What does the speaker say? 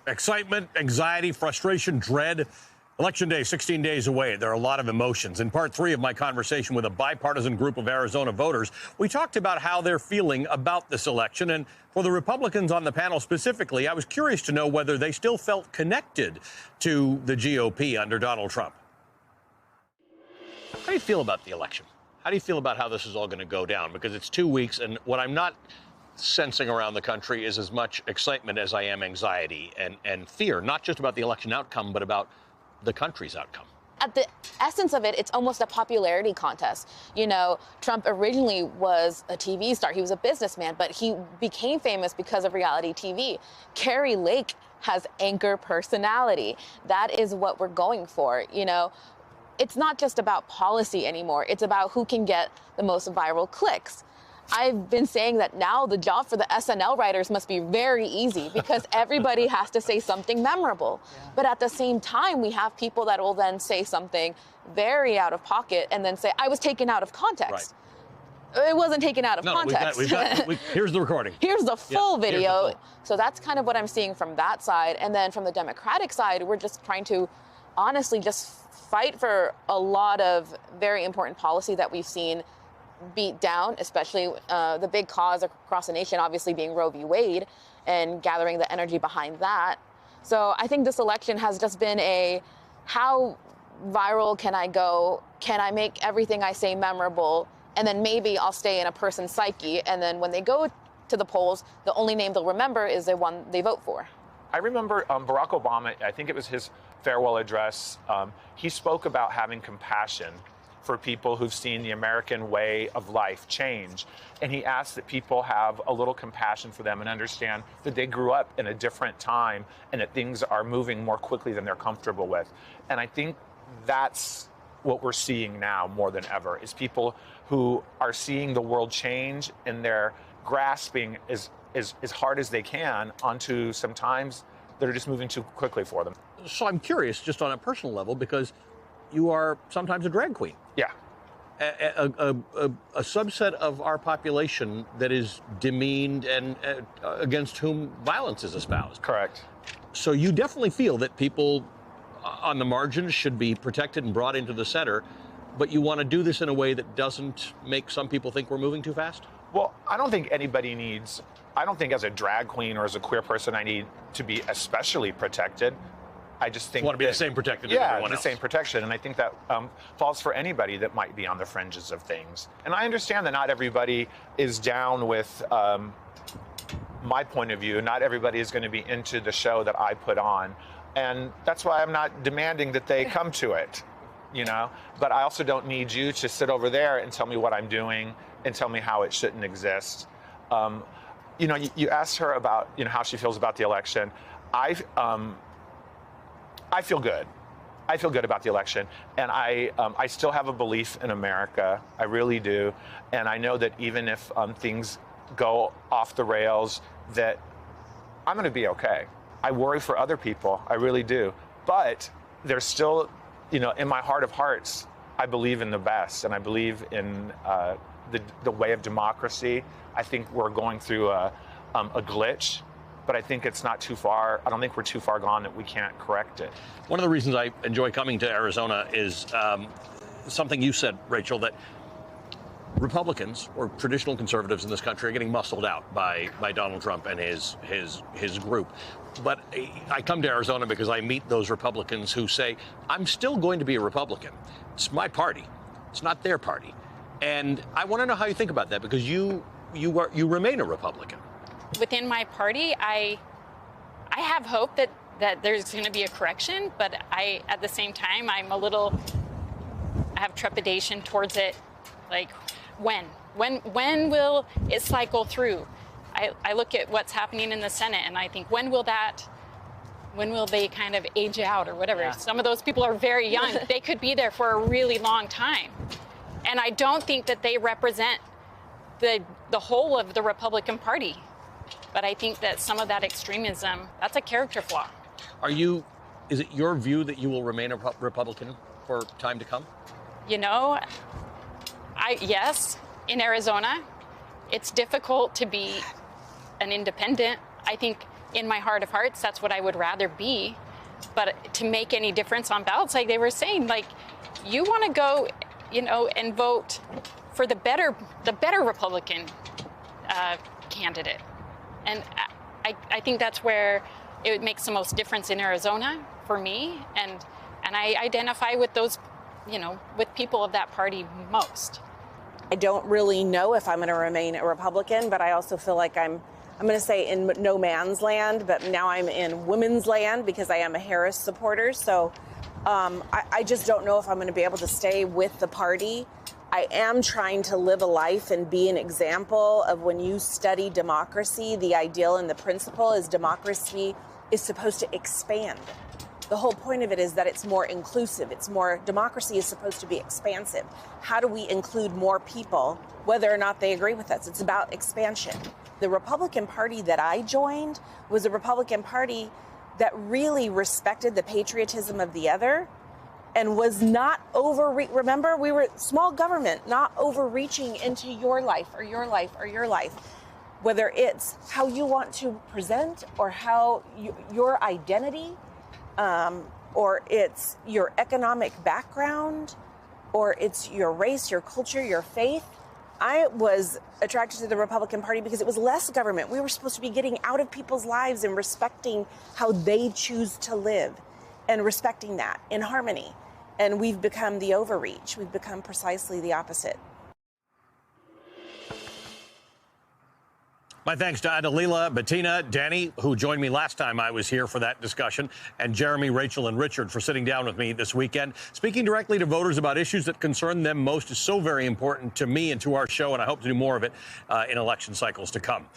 Excitement, anxiety, frustration, dread. Election day, 16 days away. There are a lot of emotions. In part 3 of my conversation with a bipartisan group of Arizona voters, we talked about how they're feeling about this election. And for the Republicans on the panel specifically, I was curious to know whether they still felt connected to the GOP under Donald Trump. How do you feel about the election? How do you feel about how this is all going to go down? Because it's 2 weeks, and what I'm not sensing around the country is as much excitement as I am anxiety and fear, not just about the election outcome, but about the country's outcome. At the essence of it, it's almost a popularity contest. You know, Trump originally was a TV star. He was a businessman, but he became famous because of reality TV. Carrie Lake has anchor personality. That is what we're going for. You know, it's not just about policy anymore. It's about who can get the most viral clicks. I've been saying that now the job for the SNL writers must be very easy because everybody has to say something memorable. Yeah. But at the same time, we have people that will then say something very out of pocket and then say, I was taken out of context. Right. It wasn't taken out of context. Here's the recording. Here's the full video. The full. So that's kind of what I'm seeing from that side. And then from the Democratic side, we're just trying to honestly just fight for a lot of very important policy that we've seen beat down, especially the big cause across the nation, obviously being Roe v. Wade, and gathering the energy behind that. So I think this election has just been how viral can I go? Can I make everything I say memorable? And then maybe I'll stay in a person's psyche. And then when they go to the polls, the only name they'll remember is the one they vote for. I remember Barack Obama, I think it was his farewell address. He spoke about having compassion for people who've seen the American way of life change. And he asked that people have a little compassion for them and understand that they grew up in a different time and that things are moving more quickly than they're comfortable with. And I think that's what we're seeing now more than ever, is people who are seeing the world change and they're grasping as hard as they can onto some times that are just moving too quickly for them. So I'm curious, just on a personal level, because you are sometimes a drag queen. Yeah. A subset of our population that is demeaned and against whom violence is espoused. Correct. So you definitely feel that people on the margins should be protected and brought into the center, but you want to do this in a way that doesn't make some people think we're moving too fast? Well, I don't think as a drag queen or as a queer person I need to be especially protected. I just think want to be the same protected as everyone else. The same protection. And I think that falls for anybody that might be on the fringes of things. And I understand that not everybody is down with my point of view. Not everybody is going to be into the show that I put on. And that's why I'm not demanding that they come to it, you know. But I also don't need you to sit over there and tell me what I'm doing and tell me how it shouldn't exist. You know, you asked her about, you know, how she feels about the election. I feel good. I feel good about the election. And I still have a belief in America. I really do. And I know that even if things go off the rails, that I'm going to be okay. I worry for other people. I really do. But there's still, you know, in my heart of hearts, I believe in the best. And I believe in the way of democracy. I think we're going through a glitch. But I think it's not too far. I don't think we're too far gone that we can't correct it. One of the reasons I enjoy coming to Arizona is something you said, Rachel, that Republicans or traditional conservatives in this country are getting muscled out by Donald Trump and his group. But I come to Arizona because I meet those Republicans who say, I'm still going to be a Republican. It's my party. It's not their party. And I want to know how you think about that, because you remain a Republican. Within my party, I have hope that there's going to be a correction, but at the same time, I have trepidation towards it. Like, when will it cycle through? I look at what's happening in the Senate and I think, when will they kind of age out or whatever? Yeah. Some of those people are very young. They could be there for a really long time. And I don't think that they represent the whole of the Republican Party. But I think that some of that extremism, that's a character flaw. Is it your view that you will remain a Republican for time to come? You know, yes, in Arizona, it's difficult to be an independent. I think in my heart of hearts, that's what I would rather be. But to make any difference on ballots, like they were saying, like you want to go, and vote for the better Republican candidate. And I think that's where it makes the most difference in Arizona for me. And I identify with those, with people of that party most. I don't really know if I'm going to remain a Republican, but I also feel like I'm going to say in no man's land, but now I'm in women's land because I am a Harris supporter. So I just don't know if I'm going to be able to stay with the party. I am trying to live a life and be an example of when you study democracy, the ideal and the principle is democracy is supposed to expand. The whole point of it is that it's more inclusive. Democracy is supposed to be expansive. How do we include more people, whether or not they agree with us? It's about expansion. The Republican Party that I joined was a Republican Party that really respected the patriotism of the other and was not remember, we were small government, not overreaching into your life or your life or your life. Whether it's how you want to present or how your identity, or it's your economic background, or it's your race, your culture, your faith. I was attracted to the Republican Party because it was less government. We were supposed to be getting out of people's lives and respecting how they choose to live and respecting that in harmony. And we've become the overreach. We've become precisely the opposite. My thanks to Adalila, Bettina, Danny, who joined me last time I was here for that discussion, and Jeremy, Rachel, and Richard for sitting down with me this weekend. Speaking directly to voters about issues that concern them most is so very important to me and to our show, and I hope to do more of it in election cycles to come.